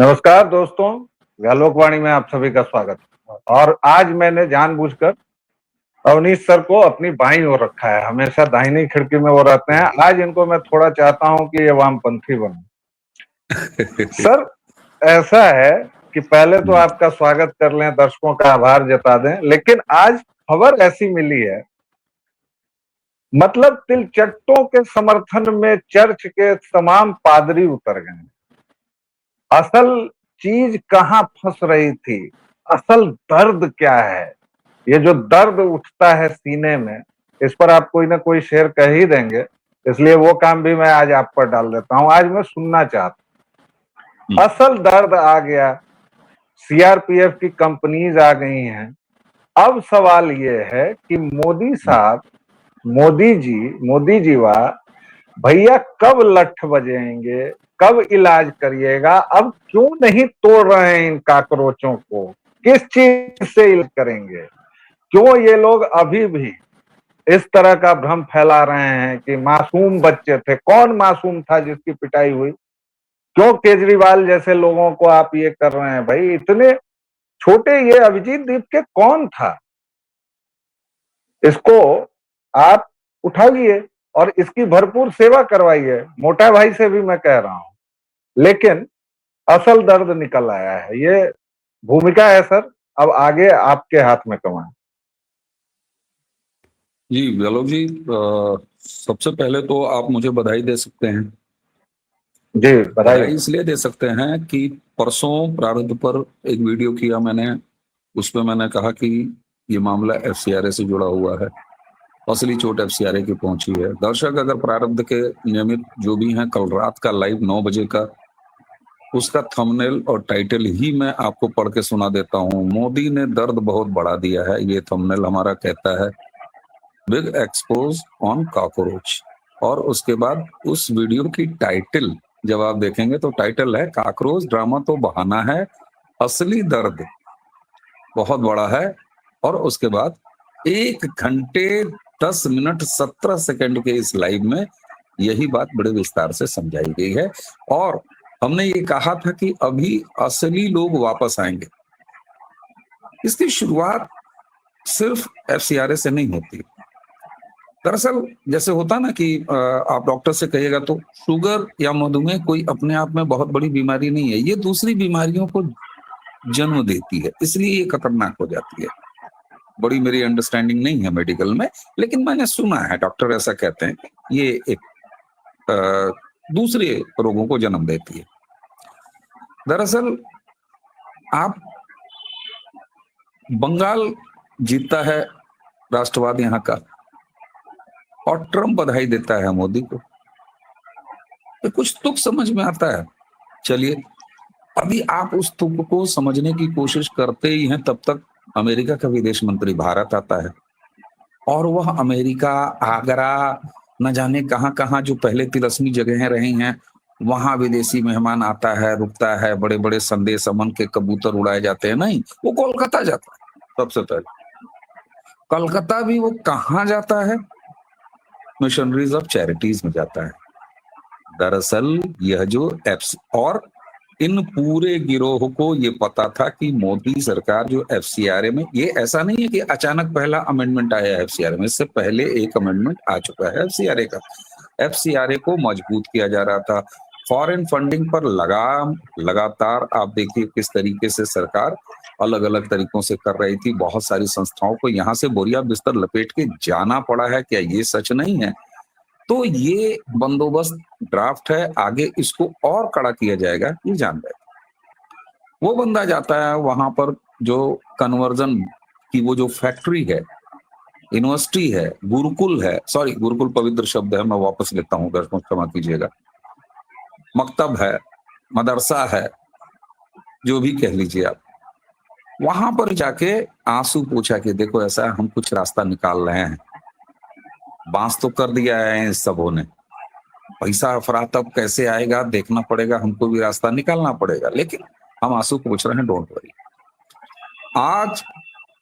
नमस्कार दोस्तों, व्यालोकवाणी में आप सभी का स्वागत है। और आज मैंने जानबूझकर अवनीश सर को अपनी बाईं ओर रखा है। हमेशा दाहिनी खिड़की में वो रहते हैं। आज इनको मैं थोड़ा चाहता हूं कि ये वामपंथी बने। सर, ऐसा है कि पहले तो आपका स्वागत कर लें, दर्शकों का आभार जता दें, लेकिन आज खबर ऐसी मिली है, मतलब तिलचट्टों के समर्थन में चर्च के तमाम पादरी उतर गए। असल चीज कहाँ फंस रही थी, असल दर्द क्या है, ये जो दर्द उठता है सीने में, इस पर आप कोई ना कोई शेर कह ही देंगे, इसलिए वो काम भी मैं आज आप पर डाल देता हूं। आज मैं सुनना चाहता हूं। असल दर्द आ गया, सीआरपीएफ की कंपनीज आ गई हैं। अब सवाल ये है कि मोदी साहब, मोदी जी वाह भैया, कब लठ बजेंगे, कब इलाज करिएगा? अब क्यों नहीं तोड़ रहे हैं इन काकरोचों को? किस चीज से इलाज करेंगे? क्यों ये लोग अभी भी इस तरह का भ्रम फैला रहे हैं कि मासूम बच्चे थे? कौन मासूम था जिसकी पिटाई हुई? क्यों केजरीवाल जैसे लोगों को आप ये कर रहे हैं? भाई, इतने छोटे, ये अभिजीत दीप के कौन था? इसको आप उठाइए और इसकी भरपूर सेवा करवाइए। मोटा भाई से भी मैं कह रहा हूं, लेकिन असल दर्द निकल आया है। ये भूमिका है सर, अब आगे आपके हाथ में कमान। जी व्यालोक जी, सबसे पहले तो आप मुझे बधाई दे सकते हैं। जी, बधाई बधाई। इसलिए दे सकते हैं कि परसों प्रारंभ पर एक वीडियो किया मैंने, उसमें मैंने कहा कि ये मामला एफसीआरए से जुड़ा हुआ है, असली चोट एफसीआरए की पहुंची है। दर्शक अगर प्रारब्ध के नियमित जो भी हैं, कल रात का लाइव 9 बजे का, उसका थंबनेल और टाइटल ही मैं आपको पढ़ के सुना देता हूं। मोदी ने दर्द बहुत बढ़ा दिया है, ये थंबनेल हमारा कहता है, बिग एक्सपोज ऑन कॉकरोच। और उसके बाद उस वीडियो की टाइटल जब आप देखेंगे तो टाइटल है, कॉकरोच ड्रामा तो बहाना है, असली दर्द बहुत बड़ा है। और उसके बाद 1 घंटे 10 मिनट 17 सेकंड के इस लाइव में यही बात बड़े विस्तार से समझाई गई है। और हमने ये कहा था कि अभी असली लोग वापस आएंगे। इसकी शुरुआत सिर्फ एफसीआरए से नहीं होती। दरअसल जैसे होता ना कि आप डॉक्टर से कहिएगा तो शुगर या मधुमेह कोई अपने आप में बहुत बड़ी बीमारी नहीं है, ये दूसरी बीमारियों को जन्म देती है, इसलिए ये खतरनाक हो जाती है। बड़ी मेरी अंडरस्टैंडिंग नहीं है मेडिकल में, लेकिन मैंने सुना है डॉक्टर ऐसा कहते हैं कि ये एक दूसरे रोगों को जन्म देती है। दरअसल आप, बंगाल जीतता है राष्ट्रवाद यहाँ का, और ट्रम्प बधाई देता है मोदी को, तो कुछ तुक समझ में आता है। चलिए, अभी आप उस तुक को समझने की कोशिश करते ही हैं, तब तक अमेरिका का विदेश मंत्री भारत आता है, और वह अमेरिका, आगरा, न जाने कहां कहां जो पहले तिलस्मी जगहें रही हैं, वहां विदेशी मेहमान आता है, रुकता है, बड़े बड़े संदेश अमन के कबूतर उड़ाए जाते हैं। नहीं, वो कोलकाता जाता है सबसे पहले। कलकत्ता भी वो कहां जाता है? मिशनरीज ऑफ चैरिटीज में जाता है। दरअसल यह जो एप्स, और इन पूरे गिरोह को ये पता था कि मोदी सरकार जो एफसीआरए में, ये ऐसा नहीं है कि अचानक पहला अमेंडमेंट आया है एफसीआरए में, इससे पहले एक अमेंडमेंट आ चुका है एफसीआरए का। एफसीआरए को मजबूत किया जा रहा था, फॉरेन फंडिंग पर लगातार आप देखिए किस तरीके से सरकार अलग अलग तरीकों से कर रही थी। बहुत सारी संस्थाओं को यहाँ से बोरिया बिस्तर लपेट के जाना पड़ा है, क्या ये सच नहीं है? तो ये बंदोबस्त ड्राफ्ट है, आगे इसको और कड़ा किया जाएगा, ये जान रहे। वो बंदा जाता है वहां पर, जो कन्वर्जन की वो जो फैक्ट्री है, यूनिवर्सिटी है, गुरुकुल है, सॉरी गुरुकुल पवित्र शब्द है, मैं वापस लेता हूँ, दर्शकों क्षमा कीजिएगा, मकतब है, मदरसा है, जो भी कह लीजिए आप, वहां पर जाके आंसू पूछा कि देखो ऐसा हम कुछ रास्ता निकाल रहे हैं। बांस तो कर दिया है इस सबों ने, पैसा अफरातब कैसे आएगा देखना पड़ेगा, हमको भी रास्ता निकालना पड़ेगा, लेकिन हम आंसू पूछ रहे हैं, डोंट वरी। आज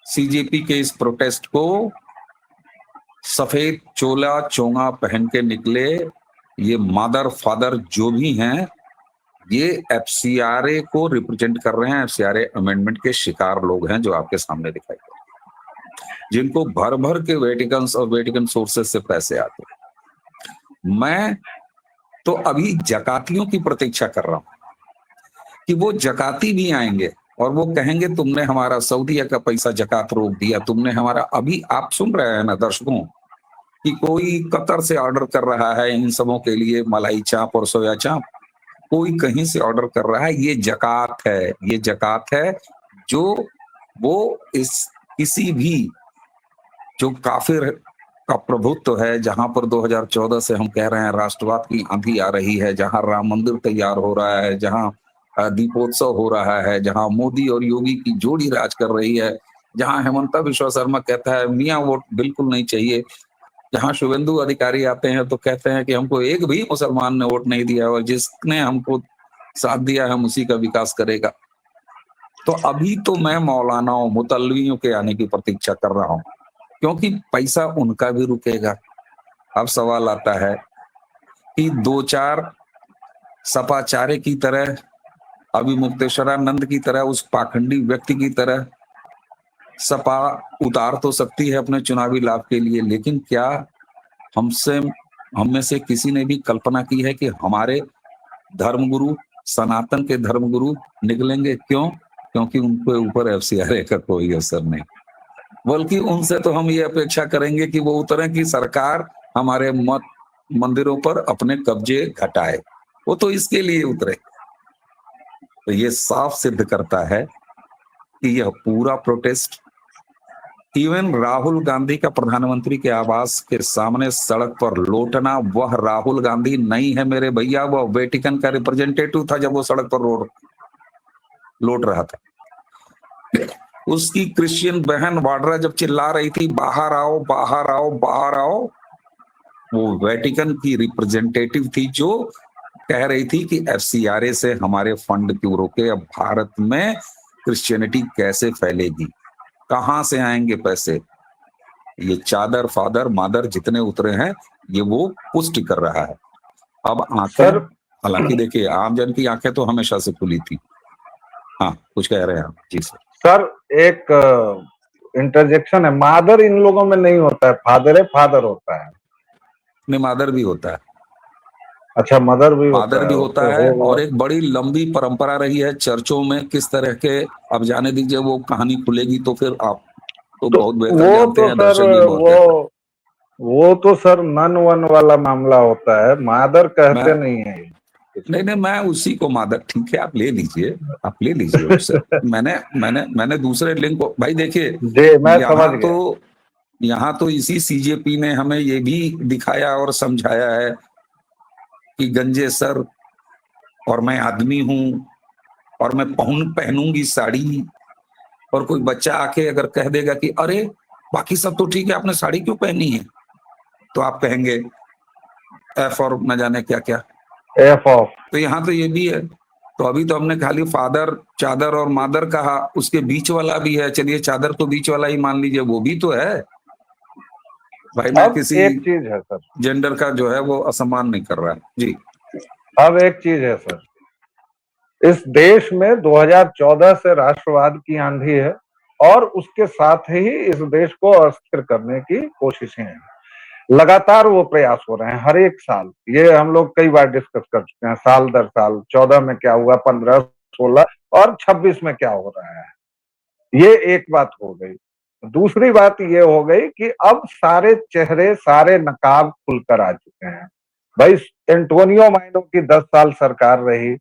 सीजेपी के इस प्रोटेस्ट को सफेद चोला चोंगा पहन के निकले ये मदर फादर जो भी हैं, ये एफसीआरए को रिप्रेजेंट कर रहे हैं, एफसीआरए अमेंडमेंट के शिकार लोग हैं जो आपके सामने दिखाई दे रहे हैं, जिनको भर भर के वेटिकन और वेटिकन सोर्सेस से पैसे आते हैं। मैं तो अभी जकातियों की प्रतीक्षा कर रहा हूं कि वो जकाती भी आएंगे और वो कहेंगे तुमने हमारा सऊदीया का पैसा जकात रोक दिया, तुमने हमारा, अभी आप सुन रहे हैं ना दर्शकों कि कोई कतर से ऑर्डर कर रहा है इन सबों के लिए मलाई चाप और सोया चाप, कोई कहीं से ऑर्डर कर रहा है। ये जकात है, ये जकात है जो वो इस किसी भी जो काफिर का प्रभुत्व है, जहां पर 2014 से हम कह रहे हैं राष्ट्रवाद की आंधी आ रही है, जहां राम मंदिर तैयार हो रहा है, जहां दीपोत्सव हो रहा है, जहां मोदी और योगी की जोड़ी राज कर रही है, जहां हेमंता विश्व शर्मा कहता है मियाँ वोट बिल्कुल नहीं चाहिए, जहां शुभेंदु अधिकारी आते हैं तो कहते हैं कि हमको एक भी मुसलमान ने वोट नहीं दिया और जिसने हमको साथ दिया हम उसी का विकास करेगा। तो अभी तो मैं मौलानाओं मुतल्लियों के आने की प्रतीक्षा कर रहा हूं, क्योंकि पैसा उनका भी रुकेगा। अब सवाल आता है कि दो चार सपाचारे की तरह, अभी मुक्तेश्वरानंद की तरह, उस पाखंडी व्यक्ति की तरह सपा उतार तो सकती है अपने चुनावी लाभ के लिए, लेकिन क्या हम में से किसी ने भी कल्पना की है कि हमारे धर्मगुरु, सनातन के धर्मगुरु निकलेंगे? क्यों? क्योंकि उनके ऊपर एफसीआरए का कोई असर नहीं, बल्कि उनसे तो हम ये अपेक्षा करेंगे कि वो उतरे कि सरकार हमारे मत मंदिरों पर अपने कब्जे घटाए, वो तो इसके लिए उतरे। तो ये साफ सिद्ध करता है कि यह पूरा प्रोटेस्ट, इवन राहुल गांधी का प्रधानमंत्री के आवास के सामने सड़क पर लौटना, वह राहुल गांधी नहीं है मेरे भैया, वह वेटिकन का रिप्रेजेंटेटिव था जब वो सड़क पर लौट रहा था। उसकी क्रिश्चियन बहन वाड्रा जब चिल्ला रही थी बाहर आओ बाहर आओ बाहर आओ, वो वेटिकन की रिप्रेजेंटेटिव थी जो कह रही थी कि एफसीआरए से हमारे फंड क्यों रोके, अब भारत में क्रिश्चियनिटी कैसे फैलेगी, कहां से आएंगे पैसे। ये चादर फादर मादर जितने उतरे हैं ये वो पुष्टि कर रहा है। अब आंखें, हालांकि देखिए आमजन की आंखें तो हमेशा से खुली थी। हाँ कुछ कह रहे हैं आप? जी सर एक इंटरजेक्शन है, मादर इन लोगों में नहीं होता है, फादर है, फादर होता है। नहीं, मादर भी होता है। अच्छा, मदर भी फादर भी होता है। हो। और एक बड़ी लंबी परंपरा रही है चर्चों में किस तरह के, अब जाने दीजिए वो कहानी खुलेगी तो फिर आप तो बहुत बेहतर जानते हैं, दर्शक भी बहुत बेहतर। वो तो सर नन वन वाला मामला होता है, मादर कहते नहीं है। नहीं, मैं उसी को मादर, ठीक है आप ले लीजिए, आप ले लीजिए उससे। मैंने दूसरे लिंक को, भाई देखिए मैं समझ गया। यहाँ तो इसी सीजेपी ने हमें ये भी दिखाया और समझाया है कि गंजे सर और मैं आदमी हूं और मैं पहनूंगी साड़ी, और कोई बच्चा आके अगर कह देगा कि अरे बाकी सब तो ठीक है आपने साड़ी क्यों पहनी है, तो आप कहेंगे एफ और न जाने क्या क्या, एफ ऑफ। तो यहाँ तो ये भी है। तो अभी तो हमने खाली फादर, चादर और मादर कहा, उसके बीच वाला भी है, चलिए चादर तो बीच वाला ही मान लीजिए, वो भी तो है भाई। मैं किसी एक चीज है सर, जेंडर का जो है वो असम्मान नहीं कर रहा है जी। अब एक चीज है सर, इस देश में 2014 से राष्ट्रवाद की आंधी है और उसके साथ ही इस देश को अस्थिर करने की कोशिशें हैं। लगातार वो प्रयास हो रहे हैं हर एक साल। ये हम लोग कई बार डिस्कस कर चुके हैं, साल दर साल 14 में क्या हुआ, 15, 16 और 26 में क्या हो रहा है। ये एक बात हो गई। दूसरी बात ये हो गई कि अब सारे चेहरे, सारे नकाब खुलकर आ चुके हैं। भाई एंटोनियो माइनो की 10 साल सरकार रही,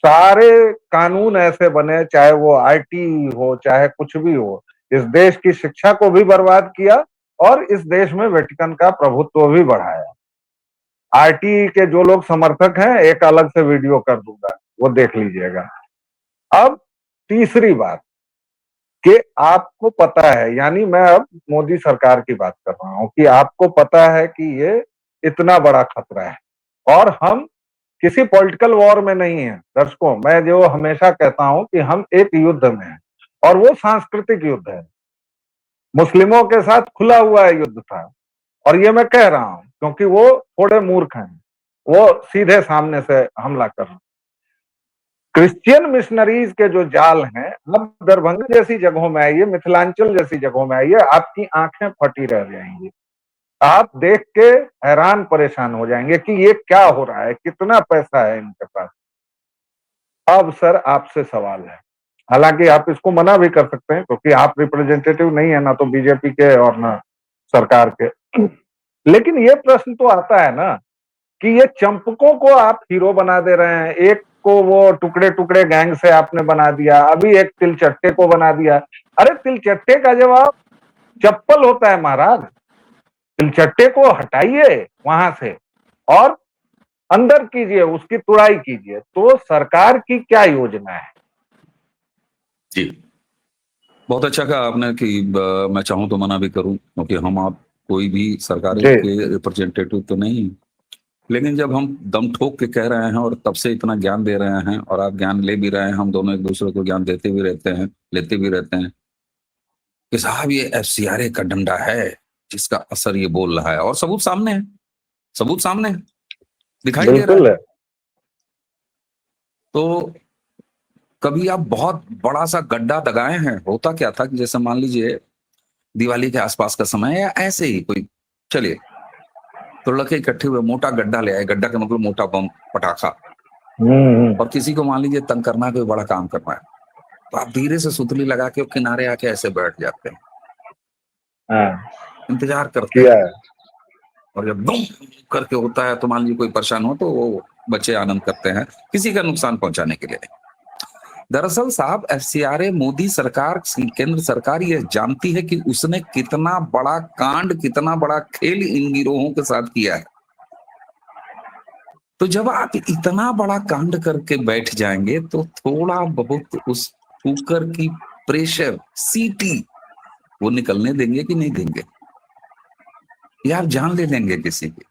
सारे कानून ऐसे बने, चाहे वो आईटी हो चाहे कुछ भी हो, इस देश की शिक्षा को भी बर्बाद किया और इस देश में वेटिकन का प्रभुत्व भी बढ़ाया। आरटी के जो लोग समर्थक हैं, एक अलग से वीडियो कर दूंगा, वो देख लीजिएगा। अब तीसरी बात कि आपको पता है, यानी मैं अब मोदी सरकार की बात कर रहा हूं, कि आपको पता है कि ये इतना बड़ा खतरा है और हम किसी पॉलिटिकल वॉर में नहीं है। दर्शकों, मैं जो हमेशा कहता हूं कि हम एक युद्ध में हैं और वो सांस्कृतिक युद्ध है। मुस्लिमों के साथ खुला हुआ युद्ध था, और ये मैं कह रहा हूं क्योंकि वो थोड़े मूर्ख हैं, वो सीधे सामने से हमला कर रहे हैं। क्रिश्चियन मिशनरीज के जो जाल हैं, अब दरभंगा जैसी जगहों में आइए, मिथिलांचल जैसी जगहों में आइए, आपकी आंखें फटी रह जाएंगी। आप देख के हैरान परेशान हो जाएंगे कि ये क्या हो रहा है, कितना पैसा है इनके पास। अब सर आपसे सवाल है, हालांकि आप इसको मना भी कर सकते हैं क्योंकि आप रिप्रेजेंटेटिव नहीं है ना तो बीजेपी के और ना सरकार के, लेकिन ये प्रश्न तो आता है ना कि ये चंपकों को आप हीरो बना दे रहे हैं। एक को वो टुकड़े टुकड़े गैंग से आपने बना दिया, अभी एक तिलचट्टे को बना दिया। अरे तिलचट्टे का जवाब चप्पल होता है महाराज, तिलचट्टे को हटाइए वहां से और अंदर कीजिए, उसकी तुड़ाई कीजिए। तो सरकार की क्या योजना है? जी, बहुत अच्छा कहा आपने कि मैं चाहूं तो मना भी करूं, क्योंकि हम आप कोई भी सरकारी के रिप्रेजेंटेटिव तो नहीं, लेकिन जब हम दम ठोक के कह रहे हैं और तब से इतना ज्ञान दे रहे हैं और आप ज्ञान ले भी रहे हैं, हम दोनों एक दूसरे को ज्ञान देते भी रहते हैं, लेते भी रहते हैं कि साहब ये एफसीआरए का डंडा है जिसका असर ये बोल रहा है, और सबूत सामने है, सबूत सामने है, दिखाई दे रहा है। तो कभी आप बहुत बड़ा सा गड्ढा दगाए हैं? होता क्या था कि जैसे मान लीजिए दिवाली के आसपास का समय या ऐसे ही कोई, चलिए तो लड़के इकट्ठे हुए मोटा गड्ढा ले आए, गड्ढा का मतलब मोटा बम पटाखा, और किसी को मान लीजिए तंग करना है, कोई बड़ा काम करना है, तो आप धीरे से सुतली लगा के किनारे आके ऐसे बैठ जाते हैं, इंतजार करते हैं, और जब बम करके होता है तो मान लीजिए कोई परेशान हो तो वो बच्चे आनंद करते हैं किसी का नुकसान पहुंचाने के लिए। दरअसल साहब एफसीआरए मोदी सरकार, केंद्र सरकार ये जानती है कि उसने कितना बड़ा कांड, कितना बड़ा खेल इन गिरोहों के साथ किया है। तो जब आप इतना बड़ा कांड करके बैठ जाएंगे तो थोड़ा बहुत उस कुकर की प्रेशर सीटी वो निकलने देंगे कि नहीं देंगे? या आप जान ले लेंगे किसी की?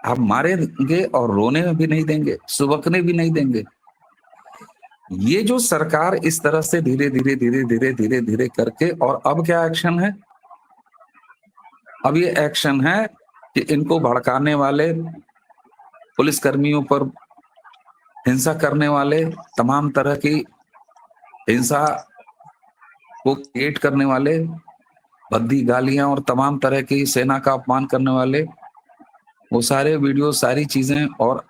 आप मारेंगे और रोने में भी नहीं देंगे, सुबकने भी नहीं देंगे। ये जो सरकार इस तरह से धीरे धीरे धीरे धीरे धीरे धीरे करके, और अब क्या एक्शन है? अब ये एक्शन है कि इनको भड़काने वाले, पुलिस कर्मियों पर हिंसा करने वाले, तमाम तरह की हिंसा को क्रिएट करने वाले, भद्दी गालियां और तमाम तरह की सेना का अपमान करने वाले, वो सारे वीडियो, सारी चीजें, और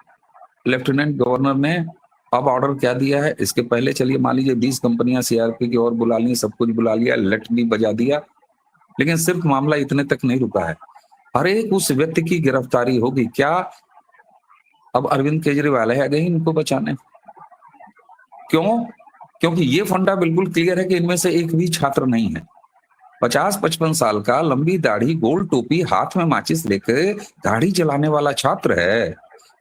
लेफ्टिनेंट गवर्नर ने अब ऑर्डर क्या दिया है? इसके पहले चलिए मान लीजिए 20 कंपनियां सीआरपी की और बुला ली, सब कुछ बुला लिया, लट भी बजा दिया, लेकिन सिर्फ मामला इतने तक नहीं रुका है, हर एक उस व्यक्ति की गिरफ्तारी होगी। क्या अब अरविंद केजरीवाल है गए इनको बचाने? क्यों? क्योंकि ये फंडा बिल्कुल क्लियर है कि इनमें से एक भी छात्र नहीं है। 50-55 साल का, लंबी दाढ़ी, गोल टोपी, हाथ में माचिस लेकर गाड़ी चलाने वाला छात्र है।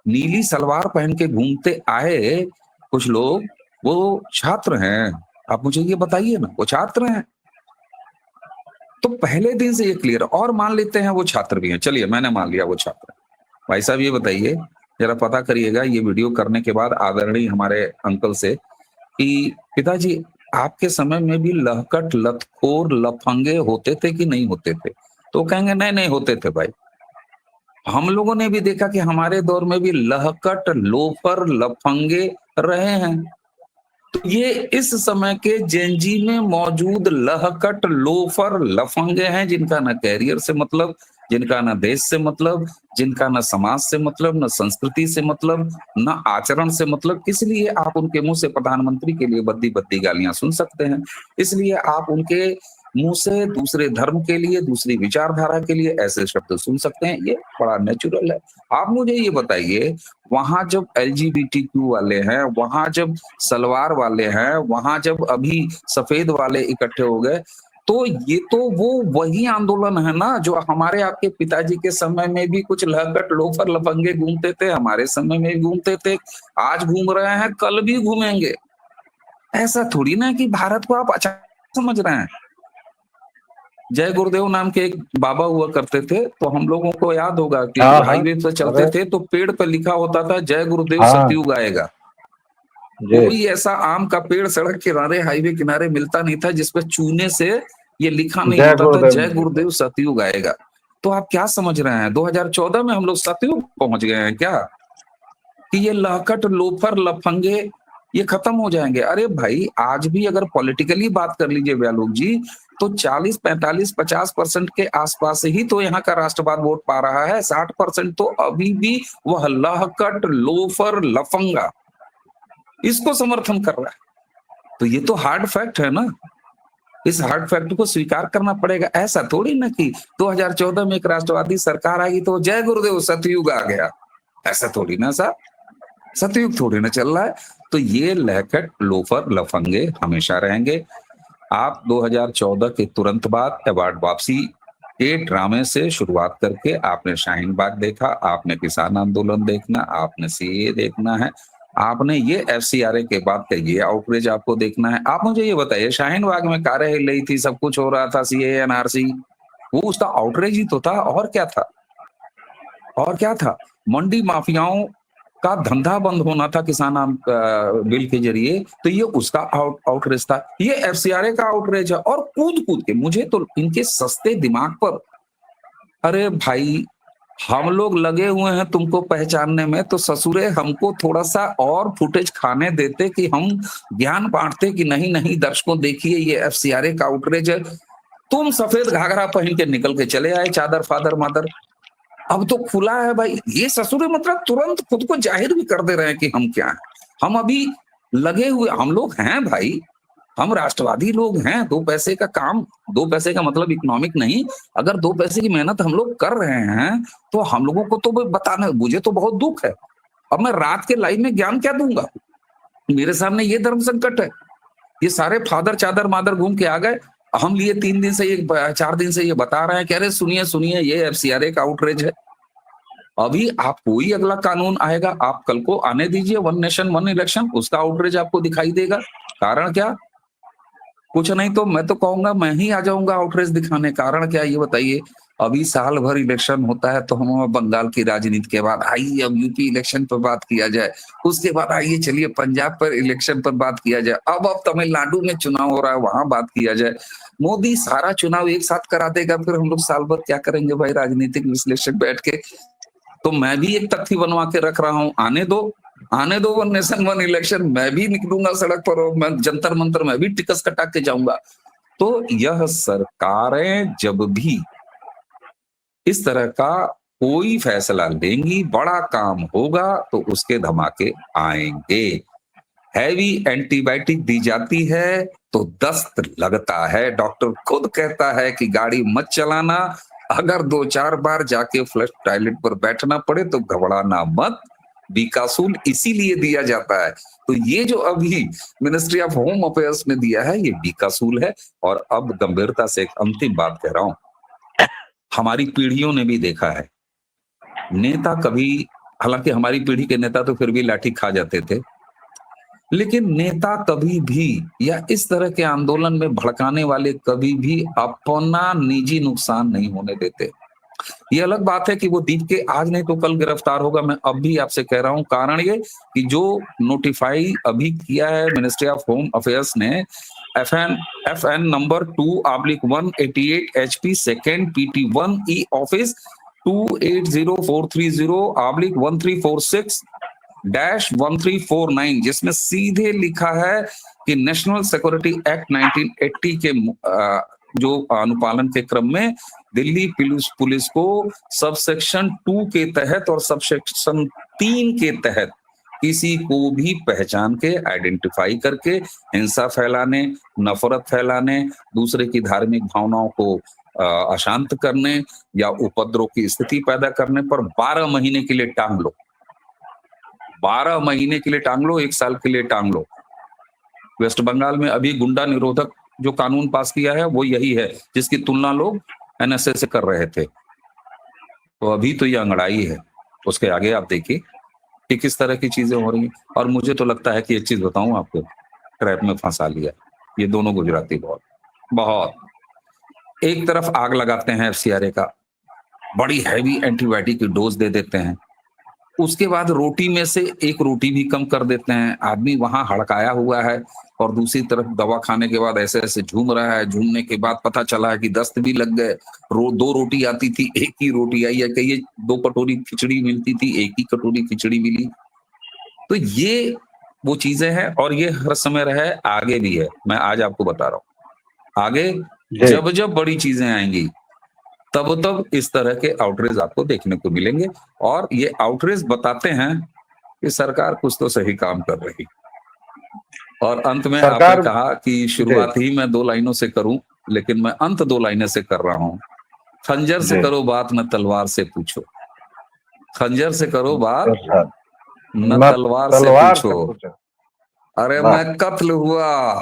नीली सलवार पहन के घूमते आए कुछ लोग, वो छात्र हैं। आप मुझे ये बताइए ना, वो छात्र हैं। तो पहले दिन से ये क्लियर, और मान लेते हैं वो छात्र भी हैं, चलिए मैंने मान लिया वो छात्र। भाई साहब ये बताइए, जरा पता करिएगा ये वीडियो करने के बाद आदरणीय हमारे अंकल से कि पिताजी आपके समय में भी लहकट, लतखोर, लफंगे होते थे कि नहीं होते थे? तो कहेंगे नहीं नहीं होते थे भाई। हम लोगों ने भी देखा कि हमारे दौर में भी लहकट, लोफर, लफंगे रहे हैं। तो ये इस समय के जेनजी में मौजूद लहकट, लोफर, लफंगे हैं, जिनका ना कैरियर से मतलब, जिनका ना देश से मतलब, जिनका ना समाज से मतलब, ना संस्कृति से मतलब, ना आचरण से मतलब। इसलिए आप उनके मुंह से प्रधानमंत्री के लिए बद्दी बद्दी गालियां सुन सकते हैं। इसलिए आप उनके मुंह से दूसरे धर्म के लिए, दूसरी विचारधारा के लिए ऐसे शब्द सुन सकते हैं। ये बड़ा नेचुरल है। आप मुझे ये बताइए, वहां जब एलजीबीटीक्यू वाले हैं, वहां जब सलवार वाले हैं, वहां जब अभी सफेद वाले इकट्ठे हो गए, तो ये तो वो वही आंदोलन है ना जो हमारे आपके पिताजी के समय में भी कुछ लहकट, लोफर, लफंगे घूमते थे, हमारे समय में भी घूमते थे, आज घूम रहे हैं, कल भी घूमेंगे। ऐसा थोड़ी ना कि भारत को आप अचानक समझ रहे हैं। जय गुरुदेव नाम के एक बाबा हुआ करते थे, तो हम लोगों को याद होगा कि हाईवे पर चलते थे तो पेड़ पर लिखा होता था जय गुरुदेव सतयुग आएगा। कोई ऐसा आम का पेड़ सड़क किनारे, हाईवे किनारे मिलता नहीं था जिसपे चूने से ये लिखा नहीं होता था जय गुरुदेव सतयुग आएगा। तो आप क्या समझ रहे हैं 2014 में हम लोग सतयुग पहुंच गए हैं क्या? कि ये लहकट, लोफर, लफंगे ये खत्म हो जाएंगे। अरे भाई, आज भी अगर पॉलिटिकली बात कर लीजिए व्यालोक जी, तो 40, 45, 50% के आसपास ही तो यहाँ का राष्ट्रवाद वोट पा रहा है। 60% तो अभी भी वह लहकट, लोफर, लफंगा इसको समर्थन कर रहा है। तो ये तो हार्ड फैक्ट है ना, इस हार्ड फैक्ट को स्वीकार करना पड़ेगा। ऐसा थोड़ी ना कि 2014 में एक राष्ट्रवादी सरकार आएगी तो जय गुरुदेव सतयुग आ गया, ऐसा थोड़ी ना साहब, सतयुग थोड़ी ना चल रहा है। तो ये लहकट, लोफर, लफंगे हमेशा रहेंगे। आप 2014 के तुरंत बाद अवार्ड वापसी के ड्रामे से शुरुआत करके आपने शाहीन बाग देखा, आपने किसान आंदोलन देखना, आपने सीए देखना है, आपने ये एफसीआरए के बाद का ये आउटरीच आपको देखना है। आप मुझे ये बताइए, शाहीन बाग में कारें हिल रही थी, सब कुछ हो रहा था, सीए एनआरसी, वो उसका आउटरीच ही तो था। और क्या था, और क्या था? मंडी माफियाओं का धंधा बंद होना था किसान बिल के जरिए, तो ये उसका आउटरीच था। ये एफसीआरए का आउटरीच है। और कूद कूद के मुझे तो इनके सस्ते दिमाग पर, अरे भाई हम लोग लगे हुए हैं तुमको पहचानने में, तो ससुरे हमको थोड़ा सा और फुटेज खाने देते कि हम ज्ञान बांटते कि नहीं नहीं दर्शकों देखिए ये एफसीआरए का आउटरीच है। तुम सफेद घाघरा पहन के निकल के चले आए, चादर फादर मादर। अब तो खुला है भाई, ये ससुरे मतलब तुरंत खुद को जाहिर भी कर दे रहे हैं कि हम क्या हैं। हम अभी लगे हुए हम लोग हैं भाई, हम राष्ट्रवादी लोग हैं। 2 पैसे का काम, 2 पैसे का मतलब इकोनॉमिक नहीं, अगर 2 पैसे की मेहनत हम लोग कर रहे हैं तो हम लोगों को तो बताना, मुझे तो बहुत दुख है। अब मैं रात के लाइव में ज्ञान क्या दूंगा? मेरे सामने ये धर्म संकट है, ये सारे फादर चादर मादर घूम के आ गए। हम लिए 3 दिन से, 4 दिन से ये बता रहे हैं कि अरे सुनिए सुनिए ये एफसीआरए का आउटरीच है। अभी आप कोई अगला कानून आएगा, आप कल को आने दीजिए, 1 नेशन 1 इलेक्शन, उसका आउटरीच आपको दिखाई देगा। कारण क्या? कुछ नहीं तो मैं तो कहूंगा मैं ही आ जाऊंगा आउटरीच दिखाने। कारण क्या ये बताइए? अभी साल भर इलेक्शन होता है, तो हम बंगाल की राजनीति के बाद आइए अब यूपी इलेक्शन पर बात किया जाए, उसके बाद आइए चलिए पंजाब पर इलेक्शन पर बात किया जाए, अब तमिलनाडु में चुनाव हो रहा है वहां बात किया जाए। मोदी सारा चुनाव एक साथ करा देगा, फिर हम लोग साल भर क्या करेंगे भाई राजनीतिक विश्लेषक बैठ के। तो मैं भी एक तख्ती बनवा के रख रहा हूं, आने दो 1 नेशन 1 इलेक्शन, मैं भी निकलूंगा सड़क पर और मैं जंतर मंतर में भी टिकस कटा के जाऊंगा। तो यह सरकारें जब भी इस तरह का कोई फैसला लेंगी, बड़ा काम होगा, तो उसके धमाके आएंगे। हैवी एंटीबायोटिक दी जाती है तो दस्त लगता है। डॉक्टर खुद कहता है कि गाड़ी मत चलाना, अगर 2-4 बार जाके फ्लश टॉयलेट पर बैठना पड़े तो घबराना मत, बीकासूल इसीलिए दिया जाता है। तो ये जो अभी मिनिस्ट्री ऑफ होम अफेयर्स ने दिया है ये बीकासूल है। और अब गंभीरता से एक अंतिम बात कह रहा हूं, हमारी पीढ़ियों ने भी देखा है, नेता कभी, हालांकि हमारी पीढ़ी के नेता तो फिर भी लाठी खा जाते थे, लेकिन नेता कभी भी या इस तरह के आंदोलन में भड़काने वाले कभी भी अपना निजी नुकसान नहीं होने देते। ये अलग बात है कि वो दीप के आज नहीं तो कल गिरफ्तार होगा, मैं अब भी आपसे कह रहा हूं। कारण ये कि जो नोटिफाई अभी किया है मिनिस्ट्री ऑफ होम अफेयर्स ने, FN number 2/188 HP 2nd PT1 E office 280430/1346-1349, जिसमें सीधे लिखा है कि नेशनल सिक्योरिटी एक्ट 1980 के जो अनुपालन के क्रम में दिल्ली पुलिस को सबसेक्शन 2 के तहत और सबसेक्शन 3 के तहत किसी को भी पहचान के, आइडेंटिफाई करके हिंसा फैलाने, नफरत फैलाने, दूसरे की धार्मिक भावनाओं को अशांत करने या उपद्रव की स्थिति पैदा करने पर 12 महीने के लिए टांग लो, 12 महीने के लिए टांग लो, 1 साल के लिए टांग लो। वेस्ट बंगाल में अभी गुंडा निरोधक जो कानून पास किया है वो यही है, जिसकी तुलना लोग एनएसए से कर रहे थे। तो अभी तो ये अंगड़ाई है, उसके आगे आप देखिए कि किस तरह की चीजें हो रही हैं। और मुझे तो लगता है कि एक चीज बताऊं आपको, ट्रैप में फंसा लिया ये दोनों गुजराती। बहुत बहुत एक तरफ आग लगाते हैं एफसीआरए का, बड़ी हैवी एंटीबायोटिक की डोज दे देते हैं, उसके बाद रोटी में से एक रोटी भी कम कर देते हैं, आदमी वहां हड़काया हुआ है, और दूसरी तरफ दवा खाने के बाद ऐसे ऐसे झूम रहा है। झूमने के बाद पता चला है कि दस्त भी लग गए। 2 रोटी आती थी, एक ही रोटी आई है। कहिए 2 कटोरी खिचड़ी मिलती थी, एक ही कटोरी खिचड़ी मिली। तो ये वो चीजें हैं और ये हर समय रहे, आगे भी है। मैं आज आपको बता रहा हूँ, आगे जी। जब जब बड़ी चीजें आएंगी तब तब इस तरह के आउटरीच आपको देखने को मिलेंगे। और ये आउटरीच बताते हैं कि सरकार कुछ तो सही काम कर रही। और अंत में आपने सरकार। कहा कि जी। शुरुआत ही मैं 2 लाइनों से करूं, लेकिन मैं अंत 2 लाइनें से कर रहा हूं। खंजर से जी। करो बात न तलवार से पूछो, खंजर से करो बात अच्छा। न मत तलवार से तलवार पूछो। से पूछो। अरे वाह। मैं कत्ल हुआ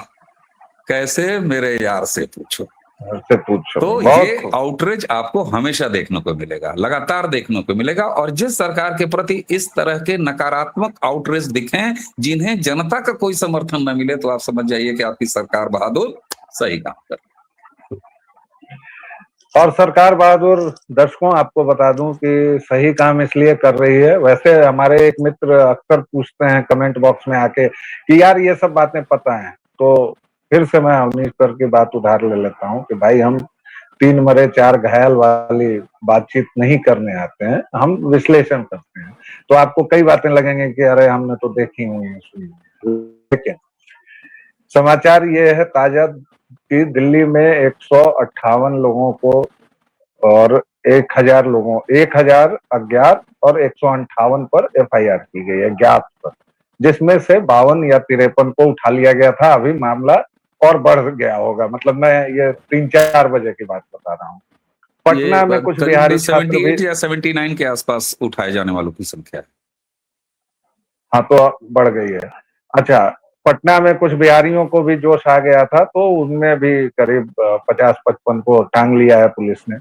कैसे मेरे यार से पूछो। से पूछो। तो ये बहुत खूब। आउटरीच आपको हमेशा देखने को मिलेगा, लगातार देखने को मिलेगा। और जिस सरकार के प्रति इस तरह के नकारात्मक आउटरीच दिखें, जिन्हें जनता का कोई समर्थन न मिले, तो आप समझ जाइए कि आपकी सरकार बहादुर सही काम कर। और सरकार बहादुर, दर्शकों आपको बता दूं कि सही काम इसलिए कर रही है। वैसे हमारे एक मित्र अक्सर पूछते हैं कमेंट बॉक्स में आके कि यार ये सब बातें पता है, तो फिर से मैं अवनीश सर की बात उधार ले लेता हूं कि भाई हम 3 मरे 4 घायल वाली बातचीत नहीं करने आते हैं, हम विश्लेषण करते हैं। तो आपको कई बातें लगेंगे कि अरे हमने तो देखी हुई है, सुनी हुई है। लेकिन समाचार ये है ताजा कि दिल्ली में 158 लोगों को और 1000 अज्ञात और 158 पर एफआईआर की गई है, ज्ञात पर, जिसमें से 52 या 53 को उठा लिया गया था। अभी मामला और बढ़ गया होगा। मतलब मैं ये 3-4 बजे की बात बता रहा हूँ। ये पटना में कुछ करीब बिहारी छात्र भी। 78 या 79 के आसपास उठाए जाने वालों की संख्या है। हाँ, तो बढ़ गई है। अच्छा, पटना में कुछ बिहारियों को भी जोश आ गया था, तो उनमें भी करीब 50-55 को टांग लिया है पुलिस ने।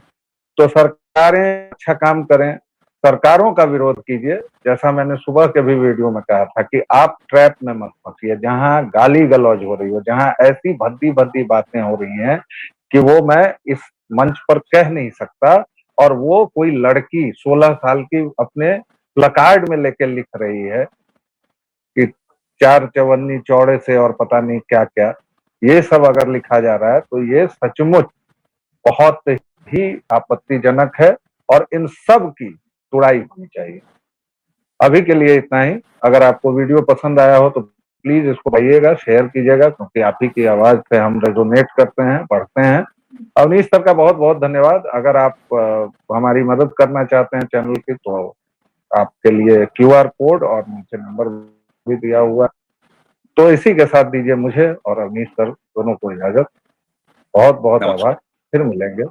तो सरकारें अच्छा काम करें, सरकारों का विरोध कीजिए। जैसा मैंने सुबह के भी वीडियो में कहा था कि आप ट्रैप में मत फंसिए, जहां गाली गलौज हो रही हो, जहां ऐसी भद्दी भद्दी बातें हो रही हैं कि वो मैं इस मंच पर कह नहीं सकता, और वो कोई लड़की 16 साल की अपने प्लकार्ड में लेके लिख रही है कि 4 चवन्नी चौड़े से और पता नहीं क्या क्या, ये सब अगर लिखा जा रहा है तो ये सचमुच बहुत ही आपत्तिजनक है, और इन सब की तुड़ाई होनी चाहिए। अभी के लिए इतना ही। अगर आपको वीडियो पसंद आया हो तो प्लीज इसको बताइएगा, शेयर कीजिएगा, क्योंकि आप ही की आवाज से हम रेजोनेट करते हैं, बढ़ते हैं। अवनीश सर का बहुत बहुत धन्यवाद। अगर आप हमारी मदद करना चाहते हैं चैनल की, तो आपके लिए क्यूआर कोड और नीचे नंबर भी दिया हुआ है। तो इसी के साथ दीजिए मुझे और अवनीश सर दोनों को इजाजत। बहुत बहुत आभार। नमस्कार। फिर मिलेंगे।